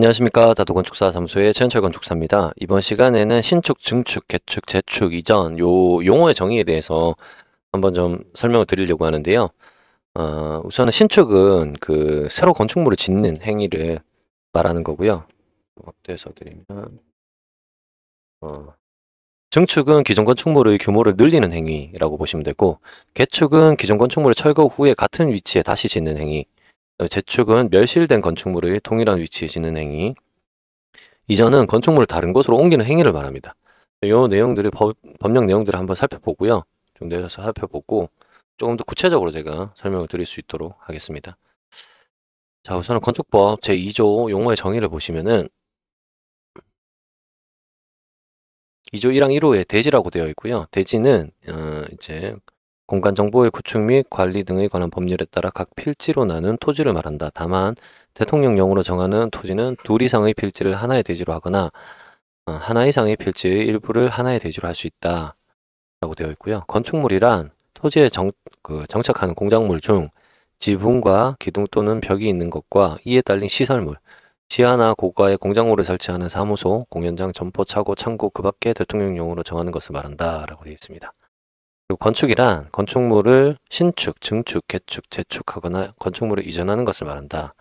안녕하십니까. 다도건축사 사무소의 최현철 건축사입니다. 이번 시간에는 신축, 증축, 개축, 재축, 이전 요 용어의 정의에 대해서 한번 좀 설명을 드리려고 하는데요. 우선은 신축은 그 새로 건축물을 짓는 행위를 말하는 거고요. 어때서 드리면 어, 증축은 기존 건축물의 규모를 늘리는 행위라고 보시면 되고, 개축은 기존 건축물을 철거 후에 같은 위치에 다시 짓는 행위, 재축은 멸실된 건축물의 동일한 위치에 짓는 행위, 이전은 건축물을 다른 곳으로 옮기는 행위를 말합니다. 이 내용들을 법령 내용들을 한번 살펴보고요. 좀 내려서 살펴보고 조금 더 구체적으로 제가 설명을 드릴 수 있도록 하겠습니다. 자, 우선은 건축법 제2조 용어의 정의를 보시면은 2조 1항 1호에 대지라고 되어 있고요. 대지는 이제 공간 정보의 구축 및 관리 등에 관한 법률에 따라 각 필지로 나눈 토지를 말한다. 다만 대통령령으로 정하는 토지는 둘 이상의 필지를 하나의 대지로 하거나 하나 이상의 필지의 일부를 하나의 대지로 할 수 있다 라고 되어 있고요. 건축물이란 토지에 정착하는 공작물 중 지붕과 기둥 또는 벽이 있는 것과 이에 딸린 시설물, 지하나 고가의 공작물을 설치하는 사무소, 공연장, 점포, 차고, 창고 그 밖에 대통령령으로 정하는 것을 말한다 라고 되어 있습니다. 그리고 건축이란 건축물을 신축, 증축, 개축, 재축하거나 건축물을 이전하는 것을 말한다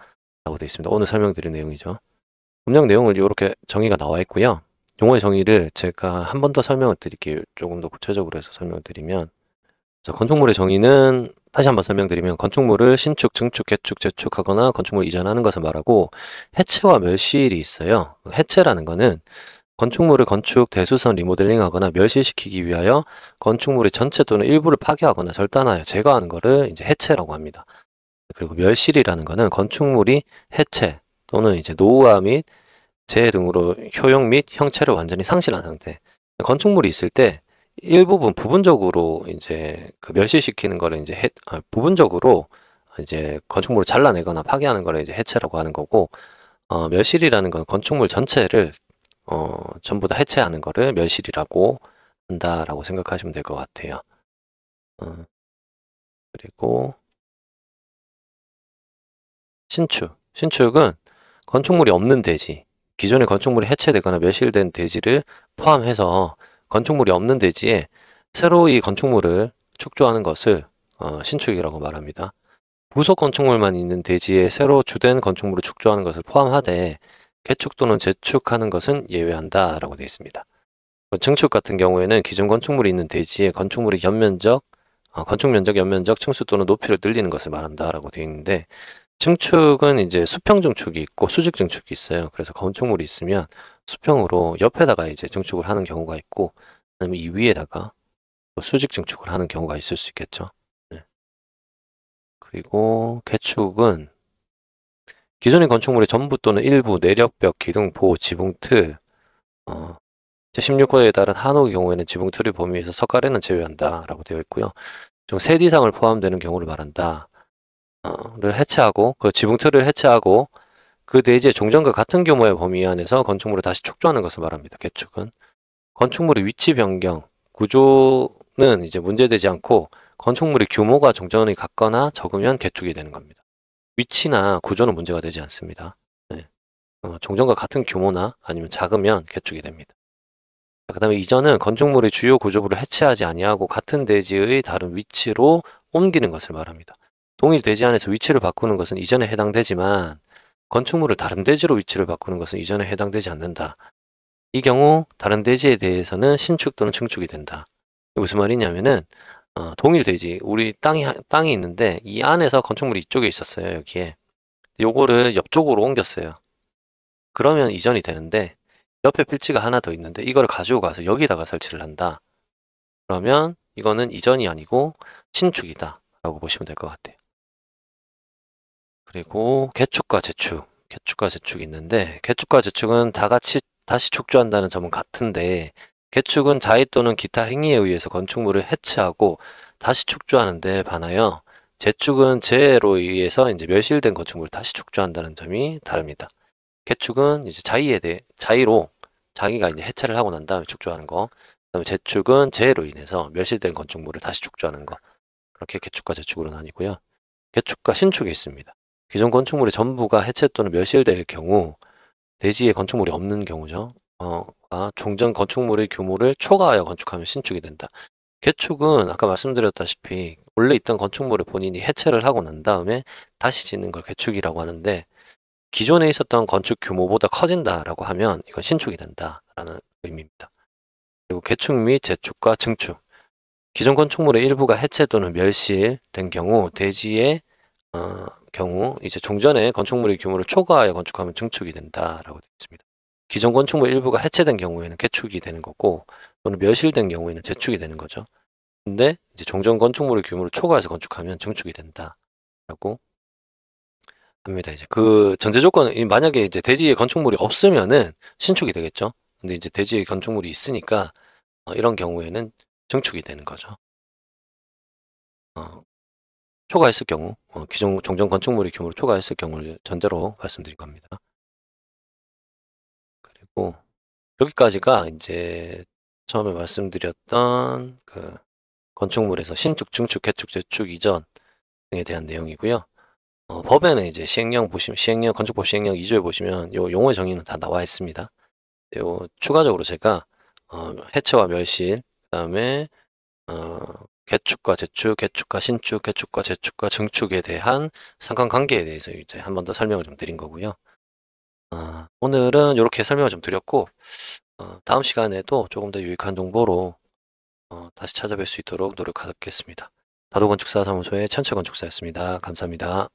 라고 되어 있습니다. 오늘 설명드릴 내용이죠. 법령 내용을 이렇게 정의가 나와 있고요. 용어의 정의를 제가 한 번 더 설명을 드릴게요. 조금 더 구체적으로 해서 설명을 드리면, 자, 건축물의 정의는 다시 한번 설명드리면 건축물을 신축, 증축, 개축, 재축하거나 건축물을 이전하는 것을 말하고, 해체와 멸실이 있어요. 해체라는 거는 건축물을 건축, 대수선, 리모델링하거나 멸실시키기 위하여 건축물의 전체 또는 일부를 파괴하거나 절단하여 제거하는 것을 이제 해체라고 합니다. 그리고 멸실이라는 거는 건축물이 해체 또는 이제 노후화 및 재해 등으로 효용 및 형체를 완전히 상실한 상태. 건축물이 있을 때 일부분 부분적으로 이제 그 멸실시키는 거를 이제 부분적으로 이제 건축물을 잘라내거나 파괴하는 거를 이제 해체라고 하는 거고, 멸실이라는 건 건축물 전체를 전부 다 해체하는 거를 멸실이라고 한다라고 생각하시면 될 것 같아요. 그리고 신축은 건축물이 없는 대지, 기존의 건축물이 해체되거나 멸실된 대지를 포함해서 건축물이 없는 대지에 새로 이 건축물을 축조하는 것을 신축이라고 말합니다. 부속 건축물만 있는 대지에 새로 주된 건축물을 축조하는 것을 포함하되 개축 또는 재축하는 것은 예외한다라고 되어 있습니다. 증축 같은 경우에는 기존 건축물이 있는 대지에 건축물의 건축 면적, 연면적, 층수 또는 높이를 늘리는 것을 말한다라고 되어 있는데, 증축은 이제 수평 증축이 있고 수직 증축이 있어요. 그래서 건축물이 있으면 수평으로 옆에다가 이제 증축을 하는 경우가 있고, 아니면 이 위에다가 수직 증축을 하는 경우가 있을 수 있겠죠. 네. 그리고 개축은 기존의 건축물의 전부 또는 일부 내력벽, 기둥, 보호, 지붕, 틀, 제16호에 따른 한옥의 경우에는 지붕 틀의 범위에서 석가래는 제외한다라고 되어 있고요. 중 셋 이상을 포함되는 경우를 말한다. 를 해체하고 그 지붕 틀을 해체하고 그 대지의 종전과 같은 규모의 범위 안에서 건축물을 다시 축조하는 것을 말합니다. 개축은 건축물의 위치 변경, 구조는 이제 문제되지 않고 건축물의 규모가 종전이 같거나 적으면 개축이 되는 겁니다. 위치나 구조는 문제가 되지 않습니다. 네. 종전과 같은 규모나 아니면 작으면 개축이 됩니다. 그 다음에 이전은 건축물의 주요 구조부를 해체하지 아니하고 같은 대지의 다른 위치로 옮기는 것을 말합니다. 동일 대지 안에서 위치를 바꾸는 것은 이전에 해당되지만 건축물을 다른 대지로 위치를 바꾸는 것은 이전에 해당되지 않는다. 이 경우 다른 대지에 대해서는 신축 또는 증축이 된다. 무슨 말이냐면은 동일 대지, 우리 땅이 있는데 이 안에서 건축물이 이쪽에 있었어요. 여기에. 요거를 옆쪽으로 옮겼어요. 그러면 이전이 되는데 옆에 필지가 하나 더 있는데 이걸 가지고 가서 여기다가 설치를 한다. 그러면 이거는 이전이 아니고 신축이다 라고 보시면 될 것 같아요. 그리고 개축과 재축이 있는데, 개축과 재축은 다 같이 다시 축조한다는 점은 같은데, 개축은 자의 또는 기타 행위에 의해서 건축물을 해체하고 다시 축조하는 데 반하여 재축은 재해로 의해서 이제 멸실된 건축물을 다시 축조한다는 점이 다릅니다. 개축은 이제 자의로 자기가 이제 해체를 하고 난 다음에 축조하는 거. 그다음에 재축은 재해로 인해서 멸실된 건축물을 다시 축조하는 거. 그렇게 개축과 재축으로 나뉘고요. 개축과 신축이 있습니다. 기존 건축물의 전부가 해체 또는 멸실될 경우 대지에 건축물이 없는 경우죠. 종전 건축물의 규모를 초과하여 건축하면 신축이 된다. 개축은 아까 말씀드렸다시피 원래 있던 건축물을 본인이 해체를 하고 난 다음에 다시 짓는 걸 개축이라고 하는데, 기존에 있었던 건축 규모보다 커진다라고 하면 이건 신축이 된다라는 의미입니다. 그리고 개축 및 재축과 증축. 기존 건축물의 일부가 해체 또는 멸실된 경우, 대지의 경우 이제 종전의 건축물의 규모를 초과하여 건축하면 증축이 된다라고 되어 있습니다. 기존 건축물 일부가 해체된 경우에는 개축이 되는 거고, 또는 멸실된 경우에는 재축이 되는 거죠. 근데 이제 종전 건축물의 규모를 초과해서 건축하면 증축이 된다라고 합니다. 이제 그 전제 조건은 만약에 이제 대지에 건축물이 없으면은 신축이 되겠죠. 근데 이제 대지에 건축물이 있으니까 이런 경우에는 증축이 되는 거죠. 어, 초과했을 경우, 기존 종전 건축물의 규모를 초과했을 경우를 전제로 말씀드린 겁니다. 그리고 여기까지가 이제 처음에 말씀드렸던 그 건축물에서 신축, 증축, 개축, 재축 이전에 대한 내용이고요. 법에는 이제 시행령, 건축법 시행령 2조에 보시면 요 용어의 정의는 다 나와 있습니다. 요 추가적으로 제가 해체와 멸실, 그다음에 개축과 재축, 개축과 신축, 개축과 재축과 증축에 대한 상관관계에 대해서 이제 한 번 더 설명을 좀 드린 거고요. 오늘은 이렇게 설명을 좀 드렸고, 다음 시간에도 조금 더 유익한 정보로 다시 찾아뵐 수 있도록 노력하겠습니다. 다도건축사 사무소의 천채건축사였습니다. 감사합니다.